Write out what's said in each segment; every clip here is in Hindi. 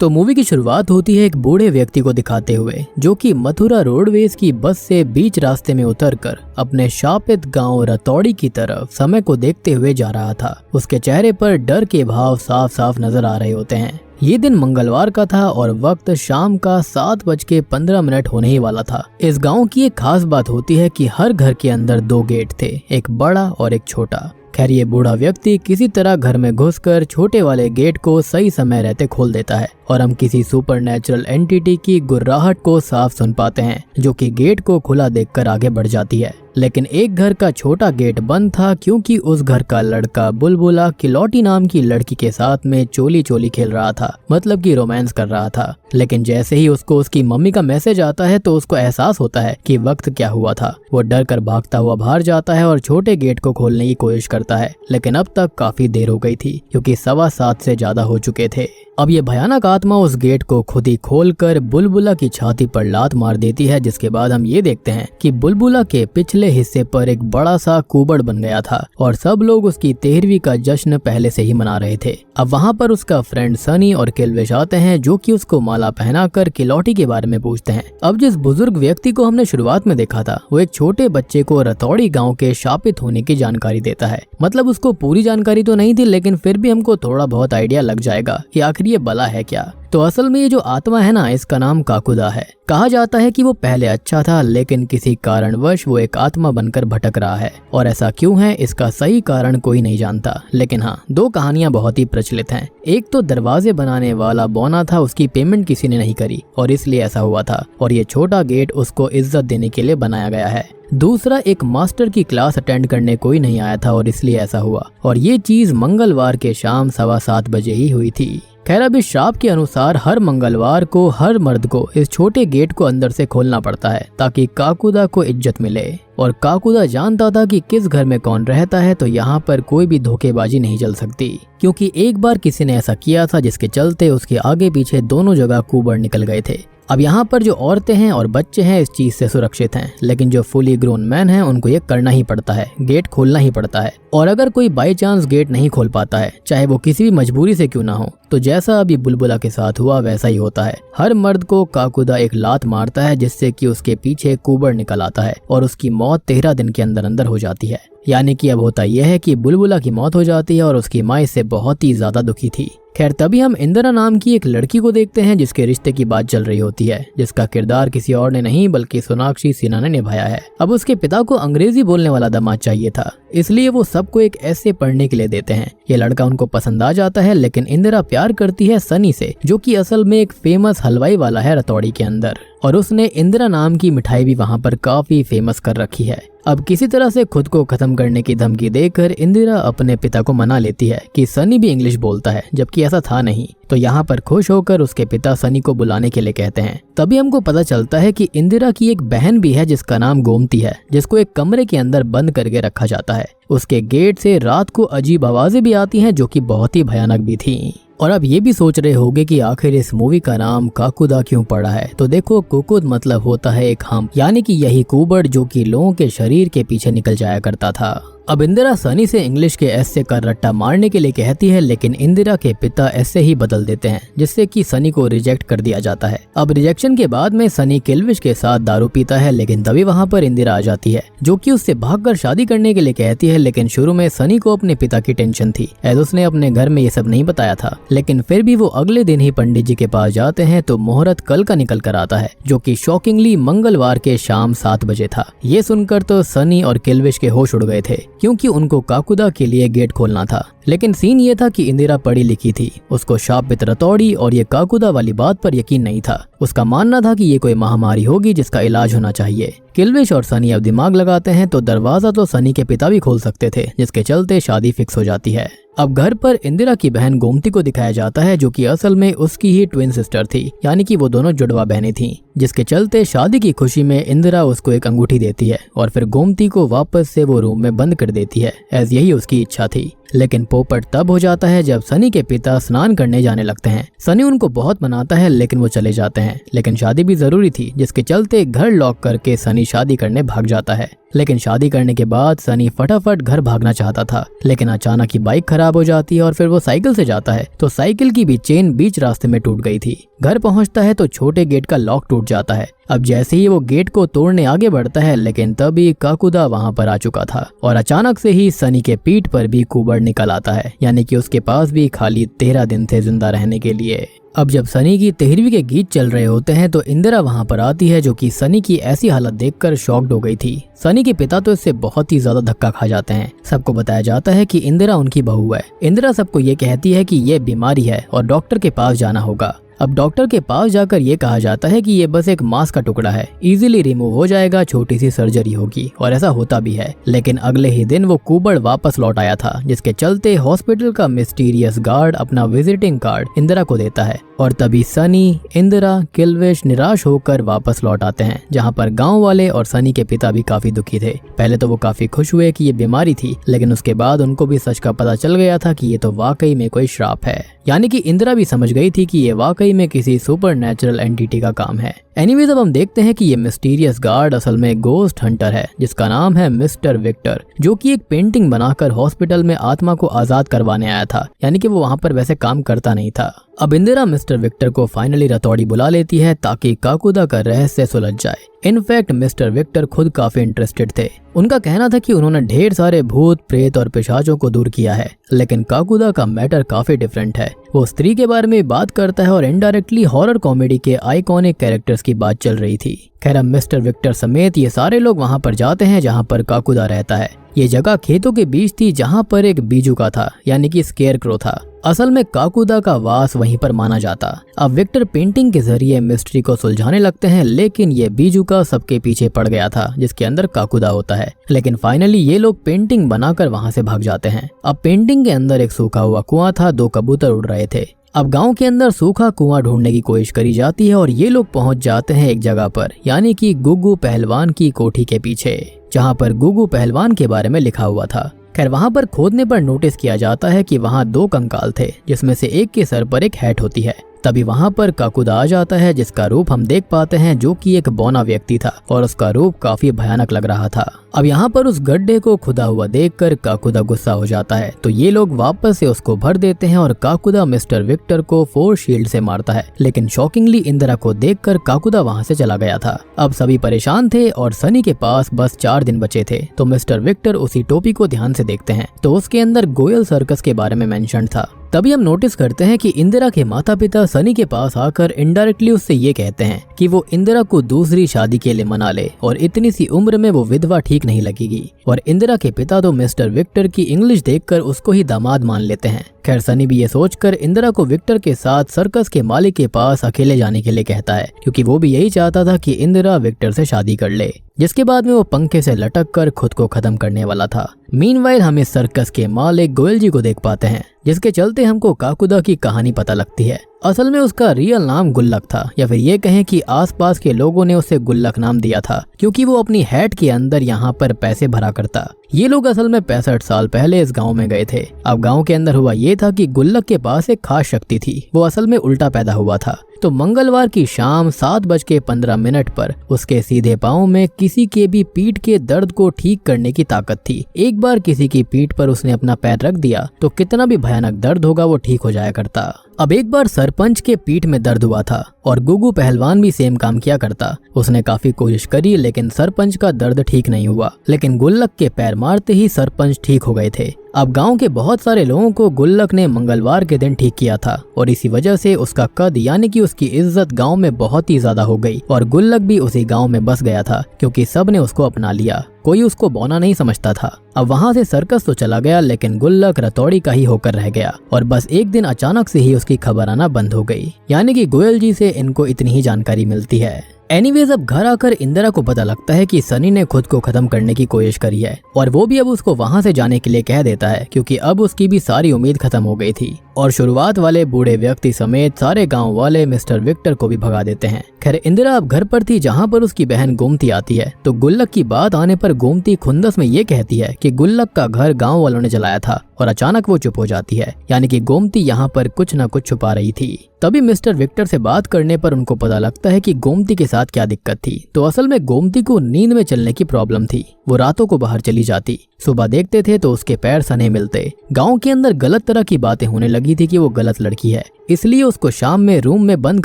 तो मूवी की शुरुआत होती है एक बूढ़े व्यक्ति को दिखाते हुए जो कि मथुरा रोडवेज की बस से बीच रास्ते में उतरकर अपने शापित गांव रतौड़ी की तरफ समय को देखते हुए जा रहा था। उसके चेहरे पर डर के भाव साफ साफ नजर आ रहे होते हैं। ये दिन मंगलवार का था और वक्त शाम का 7:15 होने ही वाला था। इस गांव की एक खास बात होती है कि हर घर के अंदर 2 गेट थे, एक बड़ा और एक छोटा। खैर ये बूढ़ा व्यक्ति किसी तरह घर में घुसकर छोटे वाले गेट को सही समय रहते खोल देता है और हम किसी सुपरनैचुरल एंटिटी की गुर्राहट को साफ सुन पाते हैं जो कि गेट को खुला देखकर आगे बढ़ जाती है। लेकिन एक घर का छोटा गेट बंद था क्योंकि उस घर का लड़का बुलबुला किलौटी नाम की लड़की के साथ में चोली चोली खेल रहा था, मतलब कि रोमांस कर रहा था। लेकिन जैसे ही उसको उसकी मम्मी का मैसेज आता है तो उसको एहसास होता है कि वक्त क्या हुआ था। वो डर कर भागता हुआ बाहर जाता है और छोटे गेट को खोलने की कोशिश करता है, लेकिन अब तक काफी देर हो गई थी क्योंकि 7:15 से ज्यादा हो चुके थे। अब ये भयानक आत्मा उस गेट को खुद ही खोलकर बुलबुला की छाती पर लात मार देती है, जिसके बाद हम ये देखते हैं कि बुलबुला के पिछले हिस्से पर एक बड़ा सा कुबड़ बन गया था और सब लोग उसकी 13वीं का जश्न पहले से ही मना रहे थे। अब वहाँ पर उसका फ्रेंड सनी और किल्विश आते हैं जो कि उसको माला पहनाकर किलौटी के बारे में पूछते हैं। अब जिस बुजुर्ग व्यक्ति को हमने शुरुआत में देखा था वो एक छोटे बच्चे को रतौड़ी गाँव के शापित होने की जानकारी देता है। मतलब उसको पूरी जानकारी तो नहीं थी, लेकिन फिर भी हमको थोड़ा बहुत आइडिया लग जाएगा कि आखिर ये बला है क्या। तो असल में ये जो आत्मा है ना, इसका नाम काकुदा है। कहा जाता है कि वो पहले अच्छा था लेकिन किसी कारणवश वो एक आत्मा बनकर भटक रहा है, और ऐसा क्यों है इसका सही कारण कोई नहीं जानता। लेकिन हाँ, 2 कहानियां बहुत ही प्रचलित हैं। एक तो दरवाजे बनाने वाला बौना था, उसकी पेमेंट किसी ने नहीं करी और इसलिए ऐसा हुआ था, और ये छोटा गेट उसको इज्जत देने के लिए बनाया गया है। दूसरा, एक मास्टर की क्लास अटेंड करने कोई नहीं आया था और इसलिए ऐसा हुआ, और ये चीज मंगलवार के शाम 7:15 बजे ही हुई थी। खैर अब इस श्राप के अनुसार हर मंगलवार को हर मर्द को इस छोटे गेट को अंदर से खोलना पड़ता है ताकि काकुदा को इज्जत मिले। और काकुदा जानता था कि किस घर में कौन रहता है, तो यहाँ पर कोई भी धोखेबाजी नहीं चल सकती, क्योंकि एक बार किसी ने ऐसा किया था जिसके चलते उसके आगे पीछे दोनों जगह कुबड़ निकल गए थे। अब यहाँ पर जो औरतें हैं और बच्चे हैं इस चीज से सुरक्षित हैं, लेकिन जो फुली ग्रोन मैन हैं उनको ये करना ही पड़ता है, गेट खोलना ही पड़ता है। और अगर कोई बाई चांस गेट नहीं खोल पाता है, चाहे वो किसी भी मजबूरी से क्यों ना हो, तो जैसा अभी बुलबुला के साथ हुआ वैसा ही होता है। हर मर्द को काकुदा एक लात मारता है जिससे कि उसके पीछे कुबड़ निकल आता है और उसकी मौत 13 दिन के अंदर अंदर हो जाती है। यानी कि अब होता यह है कि बुलबुला की मौत हो जाती है और उसकी माँ इससे बहुत ही ज्यादा दुखी थी। खैर तभी हम इंदिरा नाम की एक लड़की को देखते हैं जिसके रिश्ते की बात चल रही होती है, जिसका किरदार किसी और ने नहीं बल्कि सोनाक्षी सिन्हा ने निभाया है। अब उसके पिता को अंग्रेजी बोलने वाला दामाद चाहिए था, इसलिए वो सबको एक ऐसे पढ़ने के लिए देते हैं। ये लड़का उनको पसंद आ जाता है, लेकिन इंदिरा प्यार करती है सनी से, जो कि असल में एक फेमस हलवाई वाला है रतौड़ी के अंदर, और उसने इंदिरा नाम की मिठाई भी वहाँ पर काफी फेमस कर रखी है। अब किसी तरह से खुद को खत्म करने की धमकी देकर इंदिरा अपने पिता को मना लेती है कि सनी भी इंग्लिश बोलता है, जबकि ऐसा था नहीं। तो यहाँ पर खुश होकर उसके पिता सनी को बुलाने के लिए कहते हैं। तभी हमको पता चलता है कि इंदिरा की एक बहन भी है जिसका नाम गोमती है, जिसको एक कमरे के अंदर बंद करके रखा जाता है। उसके गेट से रात को अजीब आवाजें भी आती हैं जो कि बहुत ही भयानक भी थी। और अब ये भी सोच रहे होंगे कि आखिर इस मूवी का नाम काकुदा क्यों पड़ा है। तो देखो, कुकुद मतलब होता है एक हम, यानी कि यही कुबड़ जो कि लोगों के शरीर के पीछे निकल जाया करता था। अब इंदिरा सनी से इंग्लिश के ऐसे का रट्टा मारने के लिए कहती है, लेकिन इंदिरा के पिता ऐसे ही बदल देते हैं जिससे कि सनी को रिजेक्ट कर दिया जाता है। अब रिजेक्शन के बाद में सनी किल्विश के साथ दारू पीता है, लेकिन तभी वहाँ पर इंदिरा आ जाती है जो कि उससे भागकर शादी करने के लिए कहती है। लेकिन शुरू में सनी को अपने पिता की टेंशन थी, ऐसे उसने अपने घर में ये सब नहीं बताया था। लेकिन फिर भी वो अगले दिन ही पंडित जी के पास जाते हैं तो मुहूर्त कल का निकल कर आता है, जो कि शॉकिंगली मंगलवार के शाम 7 बजे था। ये सुनकर तो सनी और किल्विश के होश उड़ गए थे, क्योंकि उनको काकुदा के लिए गेट खोलना था। लेकिन सीन ये था कि इंदिरा पढ़ी लिखी थी, उसको शापित रतौड़ी और ये काकुदा वाली बात पर यकीन नहीं था। उसका मानना था कि ये कोई महामारी होगी जिसका इलाज होना चाहिए। किल्विश और सनी अब दिमाग लगाते हैं तो दरवाजा तो सनी के पिता भी खोल सकते थे, जिसके चलते शादी फिक्स हो जाती है। अब घर पर इंदिरा की बहन गोमती को दिखाया जाता है, जो कि असल में उसकी ही ट्विन सिस्टर थी, यानी कि वो दोनों जुड़वा बहनें थीं, जिसके चलते शादी की खुशी में इंदिरा उसको एक अंगूठी देती है और फिर गोमती को वापस से वो रूम में बंद कर देती है, एज यही उसकी इच्छा थी। लेकिन पोपट तब हो जाता है जब सनी के पिता स्नान करने जाने लगते हैं। सनी उनको बहुत मनाता है लेकिन वो चले जाते हैं, लेकिन शादी भी जरूरी थी, जिसके चलते घर लॉक करके सनी शादी करने भाग जाता है। लेकिन शादी करने के बाद सनी फटाफट घर भागना चाहता था, लेकिन अचानक ही बाइक खराब हो जाती है और फिर वो साइकिल से जाता है तो साइकिल की भी चेन बीच रास्ते में टूट गई थी। घर पहुंचता है तो छोटे गेट का लॉक टूट जाता है। अब जैसे ही वो गेट को तोड़ने आगे बढ़ता है, लेकिन तभी काकुदा वहां पर आ चुका था और अचानक से ही सनी के पीठ पर भी कुबड़ निकल आता है, यानी कि उसके पास भी खाली 13 दिन थे जिंदा रहने के लिए। अब जब सनी की 13वीं के गीत चल रहे होते हैं तो इंदिरा वहां पर आती है, जो कि सनी की ऐसी हालत देखकर शॉक्ड हो गई थी। सनी के पिता तो इससे बहुत ही ज्यादा धक्का खा जाते हैं। सबको बताया जाता है कि इंदिरा उनकी बहू है। इंदिरा सबको ये कहती है कि ये बीमारी है और डॉक्टर के पास जाना होगा। अब डॉक्टर के पास जाकर ये कहा जाता है कि ये बस एक मांस का टुकड़ा है, इजीली रिमूव हो जाएगा, छोटी सी सर्जरी होगी, और ऐसा होता भी है। लेकिन अगले ही दिन वो कुबड़ वापस लौट आया था, जिसके चलते हॉस्पिटल का मिस्टीरियस गार्ड अपना विजिटिंग कार्ड इंदिरा को देता है और तभी सनी, इंदिरा, किल्विश निराश होकर वापस लौट आते हैं, जहाँ पर गाँव वाले और सनी के पिता भी काफी दुखी थे। पहले तो वो काफी खुश हुए कि ये बीमारी थी, लेकिन उसके बाद उनको भी सच का पता चल गया था कि ये तो वाकई में कोई श्राप है। यानी कि इंदिरा भी समझ गई थी कि ये वाकई में किसी सुपर नेचुरल एंटिटी का काम है। एनीवेज अब हम देखते हैं कि ये मिस्टीरियस गार्ड असल में गोस्ट हंटर है, जिसका नाम है मिस्टर विक्टर, जो कि एक पेंटिंग बनाकर हॉस्पिटल में आत्मा को आजाद करवाने आया था। यानी कि वो वहाँ पर वैसे काम करता नहीं था। अब इंदिरा मिस्टर विक्टर को फाइनली रतौड़ी बुला लेती है ताकि काकुदा का रहस्य सुलझ जाए। इनफैक्ट मिस्टर विक्टर खुद काफी इंटरेस्टेड थे। उनका कहना था कि उन्होंने ढेर सारे भूत, प्रेत और पिशाचों को दूर किया है, लेकिन काकुदा का मैटर काफी डिफरेंट है। वो स्त्री के बारे में बात करता है और इनडायरेक्टली हॉरर कॉमेडी के आइकॉनिक कैरेक्टर्स की बात चल रही थी। खैर, मिस्टर विक्टर समेत ये सारे लोग वहाँ पर जाते हैं जहाँ पर काकुदा रहता है। ये जगह खेतों के बीच थी जहाँ पर एक बीजुका था, यानी कि स्केयरक्रो था। असल में काकुदा का वास वहीं पर माना जाता। अब विक्टर पेंटिंग के जरिए मिस्ट्री को सुलझाने लगते हैं, लेकिन ये बीजुका सबके पीछे पड़ गया था जिसके अंदर काकुदा होता है। लेकिन फाइनली ये लोग पेंटिंग बनाकर वहां से भाग जाते हैं। अब पेंटिंग के अंदर एक सूखा हुआ कुआं था, 2 कबूतर उड़ रहे थे। अब गांव के अंदर सूखा कुआं ढूंढने की कोशिश करी जाती है और ये लोग पहुंच जाते हैं एक जगह पर, यानी कि गुग्गू पहलवान की कोठी के पीछे, जहां पर गुग्गू पहलवान के बारे में लिखा हुआ था। खैर, वहां पर खोदने पर नोटिस किया जाता है कि वहां 2 कंकाल थे, जिसमें से एक के सर पर एक हैट होती है। तभी वहां पर काकुदा आ जाता है, जिसका रूप हम देख पाते हैं, जो कि एक बौना व्यक्ति था और उसका रूप काफी भयानक लग रहा था। अब यहाँ पर उस गड्ढे को खुदा हुआ देखकर काकुदा गुस्सा हो जाता है, तो ये लोग वापस से उसको भर देते हैं और काकुदा मिस्टर विक्टर को फोर्स शील्ड से मारता है। लेकिन शॉकिंगली इंदिरा को देखकर काकुदा वहाँ से चला गया था। अब सभी परेशान थे और सनी के पास बस 4 दिन बचे थे, तो मिस्टर विक्टर उसी टोपी को ध्यान से देखते हैं तो उसके अंदर गोयल सर्कस के बारे में मेंशन था। तभी हम नोटिस करते हैं कि इंदिरा के माता पिता सनी के पास आकर इनडायरेक्टली उससे ये कहते हैं कि वो इंदिरा को दूसरी शादी के लिए मना ले और इतनी सी उम्र में वो विधवा ठीक नहीं लगेगी। और इंदिरा के पिता तो मिस्टर विक्टर की इंग्लिश देखकर उसको ही दामाद मान लेते हैं। खैर, सनी भी ये सोचकर इंदिरा को विक्टर के साथ सर्कस के मालिक के पास अकेले जाने के लिए कहता है, क्योंकि वो भी यही चाहता था कि इंदिरा विक्टर से शादी कर ले, जिसके बाद में वो पंखे से लटक कर खुद को खत्म करने वाला था। मीनवाइल हम इस सर्कस के मालिक गोयल जी को देख पाते हैं, जिसके चलते हमको काकुदा की कहानी पता लगती है। असल में उसका रियल नाम गुल्लक था, या फिर ये कहें कि आसपास के लोगों ने उसे गुल्लक नाम दिया था, क्योंकि वो अपनी हैट के अंदर यहाँ पर पैसे भरा करता। ये लोग असल में 65 साल पहले इस गांव में गए थे। अब गांव के अंदर हुआ ये था कि गुल्लक के पास एक खास शक्ति थी, वो असल में उल्टा पैदा हुआ था। तो मंगलवार की शाम 7:15 पर उसके सीधे पाँव में किसी के भी पीठ के दर्द को ठीक करने की ताकत थी। एक बार किसी की पीठ पर उसने अपना पैर रख दिया तो कितना भी भयानक दर्द होगा वो ठीक हो जाया करता। अब एक बार सरपंच के पीठ में दर्द हुआ था और गुग्गू पहलवान भी सेम काम किया करता। उसने काफी कोशिश करी, लेकिन सरपंच का दर्द ठीक नहीं हुआ। लेकिन गुल्लक के पैर मारते ही सरपंच ठीक हो गए थे। अब गांव के बहुत सारे लोगों को गुल्लक ने मंगलवार के दिन ठीक किया था और इसी वजह से उसका कद यानी कि उसकी इज्जत गांव में बहुत ही ज्यादा हो गई और गुल्लक भी उसी गांव में बस गया था, क्योंकि सब ने उसको अपना लिया। कोई उसको बौना नहीं समझता था। अब वहाँ से सर्कस तो चला गया, लेकिन गुल्लक रतौड़ी का ही होकर रह गया और बस एक दिन अचानक से ही उसकी खबर आना बंद हो गई। यानी कि गोयल जी से इनको इतनी ही जानकारी मिलती है। एनीवेज, अब घर आकर इंदिरा को पता लगता है कि सनी ने खुद को खत्म करने की कोशिश करी है और वो भी अब उसको वहाँ से जाने के लिए कह देता है, क्योंकि अब उसकी भी सारी उम्मीद खत्म हो गई थी। और शुरुआत वाले बूढ़े व्यक्ति समेत सारे गांव वाले मिस्टर विक्टर को भी भगा देते हैं। खैर इंदिरा अब घर पर थी जहां पर उसकी बहन गोमती आती है, तो गुल्लक की बात आने पर गोमती खुंदस में ये कहती है कि गुल्लक का घर गांव वालों ने जलाया था और अचानक वो चुप हो जाती है, यानी कि गोमती यहाँ पर कुछ न कुछ छुपा रही थी। तभी मिस्टर विक्टर से बात करने पर उनको पता लगता है कि गोमती के साथ क्या दिक्कत थी। तो असल में गोमती को नींद में चलने की प्रॉब्लम थी, वो रातों को बाहर चली जाती, सुबह देखते थे तो उसके पैर सने मिलते। गांव के अंदर गलत तरह की बातें होने लगी थी कि वो गलत लड़की है, इसलिए उसको शाम में रूम में बंद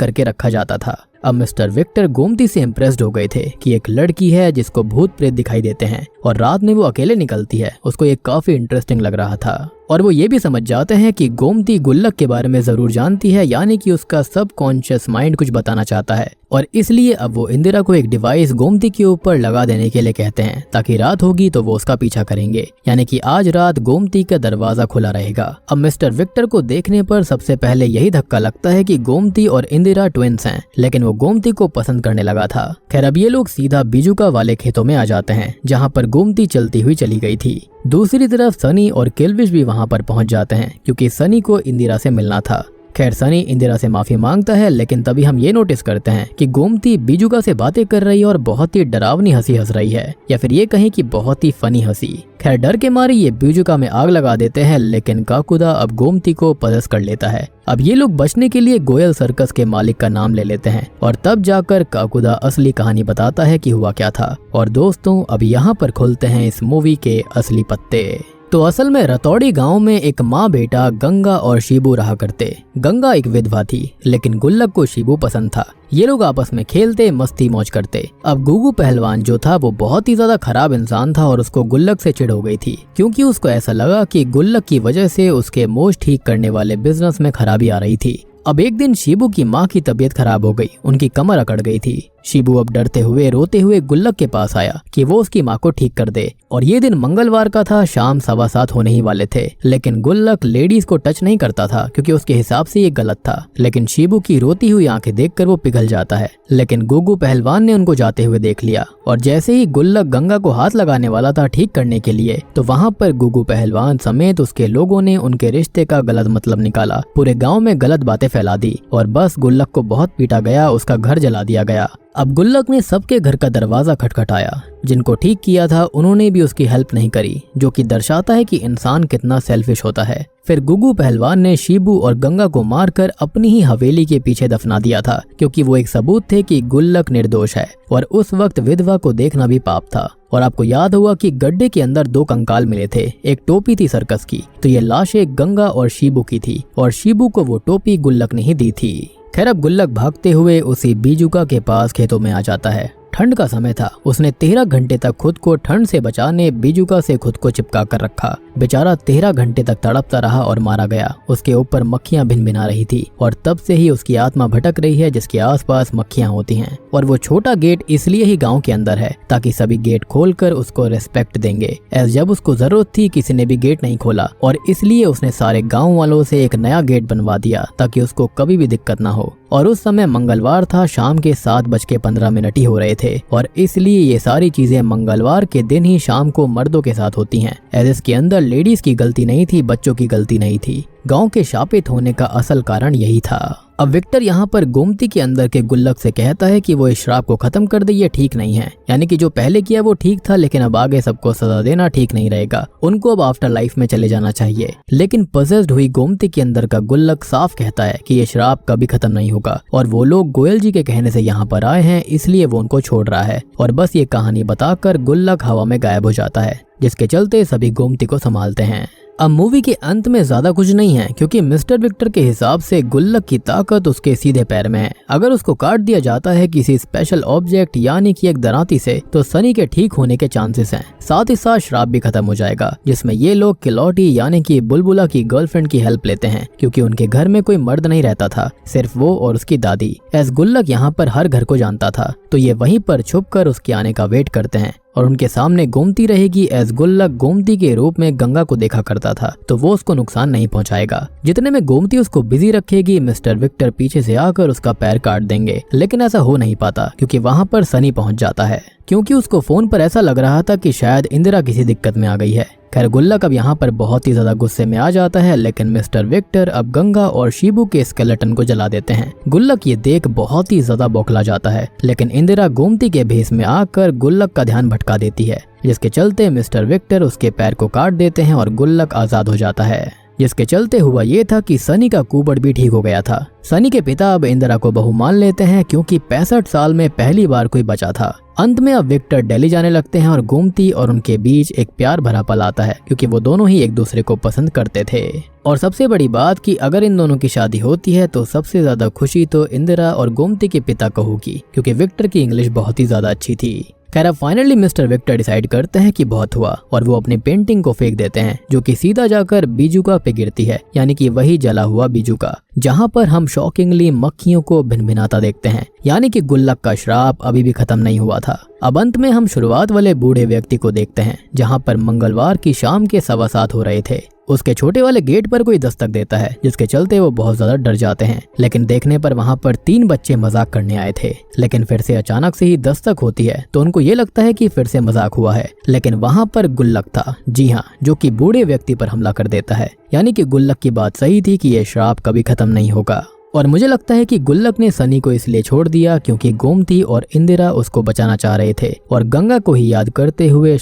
करके रखा जाता था। अब मिस्टर विक्टर गोमती से इम्प्रेस्ड हो गए थे कि एक लड़की है जिसको भूत प्रेत दिखाई देते हैं और रात में वो अकेले निकलती है। उसको ये काफी इंटरेस्टिंग लग रहा था और वो ये भी समझ जाते हैं कि गोमती गुल्लक के बारे में जरूर जानती है, यानी कि उसका सबकॉन्शियस माइंड कुछ बताना चाहता है। और इसलिए अब वो इंदिरा को एक डिवाइस गोमती के ऊपर लगा देने के लिए कहते हैं ताकि रात होगी तो वो उसका पीछा करेंगे, यानी कि आज रात गोमती का दरवाजा खुला रहेगा। अब मिस्टर विक्टर को देखने पर सबसे पहले यही धक्का लगता है कि गोमती और इंदिरा ट्विंस हैं, लेकिन वो गोमती को पसंद करने लगा था। खैर अब ये लोग सीधा बीजुका वाले खेतों में आ जाते हैं जहाँ पर गोमती चलती हुई चली गई थी। दूसरी तरफ सनी और किल्विश भी वहाँ पर पहुँच जाते हैं क्योंकि सनी को इंदिरा से मिलना था। खैर सनी इंदिरा से माफी मांगता है, लेकिन तभी हम ये नोटिस करते हैं कि गोमती बीजुका से बातें कर रही है और बहुत ही डरावनी हंसी हंस रही है, या फिर ये कहें कि बहुत ही फनी हंसी। खैर डर के मारे ये बीजुका में आग लगा देते हैं, लेकिन काकुदा अब गोमती को पदस कर लेता है। अब ये लोग बचने के लिए गोयल सर्कस के मालिक का नाम ले लेते हैं और तब जाकर काकुदा असली कहानी बताता है कि हुआ क्या था। और दोस्तों अब यहाँ पर खुलते हैं इस मूवी के असली पत्ते। तो असल में रतौड़ी गांव में एक माँ बेटा गंगा और शिबू रहा करते। गंगा एक विधवा थी, लेकिन गुल्लक को शिबू पसंद था। ये लोग आपस में खेलते मस्ती मौज करते। अब गुगू पहलवान जो था वो बहुत ही ज्यादा खराब इंसान था और उसको गुल्लक से चिढ़ हो गई थी, क्योंकि उसको ऐसा लगा कि गुल्लक की वजह से उसके मोज ठीक करने वाले बिजनेस में खराबी आ रही थी। अब एक दिन शिबू की माँ की तबीयत खराब हो गई, उनकी कमर अकड़ गई थी। शिबू अब डरते हुए रोते हुए गुल्लक के पास आया कि वो उसकी माँ को ठीक कर दे। और ये दिन मंगलवार का था, शाम 7:15 होने ही वाले थे, लेकिन गुल्लक लेडीज को टच नहीं करता था क्योंकि उसके हिसाब से ये गलत था। लेकिन शिबू की रोती हुई आंखें देखकर वो पिघल जाता है, लेकिन गुगू पहलवान ने उनको जाते हुए देख लिया और जैसे ही गुल्लक गंगा को हाथ लगाने वाला था ठीक करने के लिए, तो वहाँ पर गुगू पहलवान समेत उसके लोगों ने उनके रिश्ते का गलत मतलब निकाला, पूरे गाँव में गलत बातें फैला दी और बस गुल्लक को बहुत पीटा गया, उसका घर जला दिया गया। अब गुल्लक ने सबके घर का दरवाजा खटखटाया, जिनको ठीक किया था उन्होंने भी उसकी हेल्प नहीं करी, जो कि दर्शाता है कि इंसान कितना सेल्फिश होता है। फिर गुगू पहलवान ने शिबू और गंगा को मारकर अपनी ही हवेली के पीछे दफना दिया था, क्योंकि वो एक सबूत थे कि गुल्लक निर्दोष है और उस वक्त विधवा को देखना भी पाप था। और आपको याद होगा कि गड्ढे के अंदर 2 कंकाल मिले थे, एक टोपी थी सर्कस की, तो ये लाशें गंगा और शिबू की थी और शिबू को वो टोपी गुल्लक ने ही दी थी। खैर अब गुल्लक भागते हुए उसी बीजुका के पास खेतों में आ जाता है। ठंड का समय था, उसने 13 घंटे तक खुद को ठंड से बचाने बीजुका से खुद को चिपका कर रखा। बेचारा 13 घंटे तक तड़पता रहा और मारा गया। उसके ऊपर मक्खियां भिनभिना रही थी और तब से ही उसकी आत्मा भटक रही है जिसके आसपास मक्खियां होती हैं। और वो छोटा गेट इसलिए ही गांव के अंदर है ताकि सभी गेट खोलकर उसको रेस्पेक्ट देंगे। जब उसको जरूरत थी किसी ने भी गेट नहीं खोला और इसलिए उसने सारे गाँव वालों से एक नया गेट बनवा दिया ताकि उसको कभी भी दिक्कत ना हो। और उस समय मंगलवार था, शाम के 7:15 ही हो रहे थे और इसलिए ये सारी चीजें मंगलवार के दिन ही शाम को मर्दों के साथ होती हैं। इसके अंदर लेडीज की गलती नहीं थी, बच्चों की गलती नहीं थी। गांव के शापित होने का असल कारण यही था। अब विक्टर यहाँ पर गोमती के अंदर के गुल्लक से कहता है कि वो इस श्राप को खत्म कर दे, ये ठीक नहीं है। यानी कि जो पहले किया वो ठीक था, लेकिन अब आगे सबको सजा देना ठीक नहीं रहेगा। उनको अब आफ्टर लाइफ में चले जाना चाहिए। लेकिन पजेस्ड हुई गोमती के अंदर का गुल्लक साफ कहता है कि ये श्राप कभी खत्म नहीं होगा और वो लोग गोयल जी के कहने से यहाँ पर आए हैं, इसलिए वो उनको छोड़ रहा है। और बस ये कहानी बताकर गुल्लक हवा में गायब हो जाता है, जिसके चलते सभी गोमती को संभालते हैं। अब मूवी के अंत में ज्यादा कुछ नहीं है, क्योंकि मिस्टर विक्टर के हिसाब से गुल्लक की ताकत उसके सीधे पैर में है। अगर उसको काट दिया जाता है किसी स्पेशल ऑब्जेक्ट यानी कि एक दराती से, तो सनी के ठीक होने के चांसेस हैं। साथ ही साथ श्राप भी खत्म हो जाएगा, जिसमें ये लोग किलौटी यानी कि बुलबुला की गर्लफ्रेंड की हेल्प लेते हैं, क्योंकि उनके घर में कोई मर्द नहीं रहता था, सिर्फ वो और उसकी दादी। गुल्लक यहाँ पर हर घर को जानता था, तो ये वहीं पर छुपकर उसके आने का वेट करते हैं और उनके सामने गोमती रहेगी। गुल्लक गोमती के रूप में गंगा को देखा करता था, तो वो उसको नुकसान नहीं पहुंचाएगा। जितने में गोमती उसको बिजी रखेगी, मिस्टर विक्टर पीछे से आकर उसका पैर काट देंगे। लेकिन ऐसा हो नहीं पाता, क्योंकि वहाँ पर सनी पहुंच जाता है, क्योंकि उसको फोन पर ऐसा लग रहा था कि शायद इंदिरा किसी दिक्कत में आ गई है। खैर गुल्लक अब यहाँ पर बहुत ही ज्यादा गुस्से में आ जाता है, लेकिन मिस्टर विक्टर अब गंगा और शिबू के स्केलेटन को जला देते हैं। गुल्लक ये देख बहुत ही ज्यादा बौखला जाता है, लेकिन इंदिरा गोमती के भेष में आकर गुल्लक का ध्यान भटका देती है, जिसके चलते मिस्टर विक्टर उसके पैर को काट देते हैं और गुल्लक आजाद हो जाता है। जिसके चलते हुआ ये था कि सनी का कुबड़ भी ठीक हो गया था। सनी के पिता अब इंदिरा को बहू मान लेते हैं, क्योंकि 65 साल में पहली बार कोई बचा था। अंत में अब विक्टर दिल्ली जाने लगते हैं और गोमती और उनके बीच एक प्यार भरा पल आता है, क्योंकि वो दोनों ही एक दूसरे को पसंद करते थे। और सबसे बड़ी बात कि अगर इन दोनों की शादी होती है तो सबसे ज्यादा खुशी तो इंदिरा और गोमती के पिता को होगी, क्योंकि विक्टर की इंग्लिश बहुत ही ज्यादा अच्छी थी। खैर अब फाइनली मिस्टर विक्टर डिसाइड करते हैं कि बहुत हुआ, और वो अपनी पेंटिंग को फेंक देते हैं, जो कि सीधा जाकर बीजुका पे गिरती है, यानी कि वही जला हुआ बीजुका, जहां पर हम शॉकिंगली मक्खियों को भिनभिनाता देखते हैं, यानी कि गुल्लक का श्राप अभी भी खत्म नहीं हुआ था। अब अंत में हम शुरुआत वाले बूढ़े व्यक्ति को देखते हैं, जहां पर मंगलवार की शाम के 7:15 हो रहे थे। उसके छोटे वाले गेट पर कोई दस्तक देता है, जिसके चलते वो बहुत ज्यादा डर जाते हैं, लेकिन देखने पर वहां पर 3 बच्चे मजाक करने आए थे। लेकिन फिर से अचानक से ही दस्तक होती है, तो उनको ये लगता है कि फिर से मजाक हुआ है, लेकिन वहां पर गुल्लक था, जी हाँ, जो कि बूढ़े व्यक्ति पर हमला कर देता है। यानी कि गुल्लक की बात सही थी कि ये श्राप कभी खत्म नहीं होगा। और मुझे लगता है कि गुल्लक ने सनी को इसलिए छोड़ दिया क्योंकि गोमती और इंदिरा उसको बचाना चाह रहे थे, और गंगा को ही याद करते हुए